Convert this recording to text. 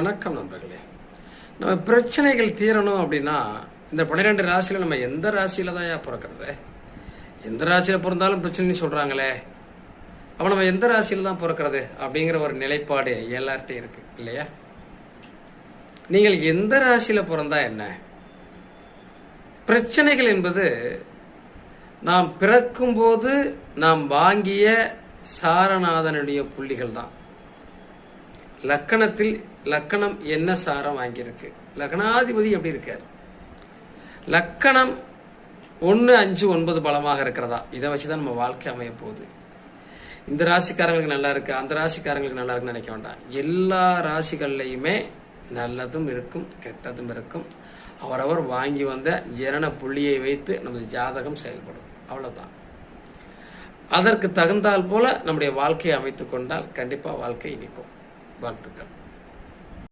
வணக்கம் நண்பர்களே. நம்ம பிரச்சனைகள் தீரணும் அப்படின்னா இந்த 12 ராசியில் நம்ம எந்த ராசியில தான் பிறக்கிறது? எந்த ராசியில் பிறந்தாலும் பிரச்சனைன்னு சொல்கிறாங்களே, அப்போ நம்ம எந்த ராசியில் தான் பிறக்கிறது அப்படிங்கிற ஒரு நிலைப்பாடு எல்லார்ட்டையும் இருக்கு இல்லையா? நீங்கள் எந்த ராசியில் பிறந்தா என்ன? பிரச்சனைகள் என்பது நாம் பிறக்கும்போது நாம் வாங்கிய சாரநாதனுடைய புள்ளிகள் தான். லக்கணம் என்ன சாரம் வாங்கியிருக்கு, லக்னாதிபதி எப்படி இருக்கார், லக்கணம் 1, 5, 9 பலமாக இருக்கிறதா, இதை வச்சுதான் நம்ம வாழ்க்கை அமைய போகுது. இந்த ராசிக்காரங்களுக்கு நல்லா இருக்கு, அந்த ராசிக்காரங்களுக்கு நல்லா இருக்குன்னு நினைக்க வேண்டாம். எல்லா ராசிகள்லையுமே நல்லதும் இருக்கும், கெட்டதும் இருக்கும். அவரவர் வாங்கி வந்த ஜனன புள்ளியை வைத்து நமது ஜாதகம் செயல்படும், அவ்வளவுதான். அதற்கு தகுந்தால் போல நம்முடைய வாழ்க்கையை அமைத்து கொண்டால் கண்டிப்பா வாழ்க்கை நிற்கும். வாழ்த்துக்கள்.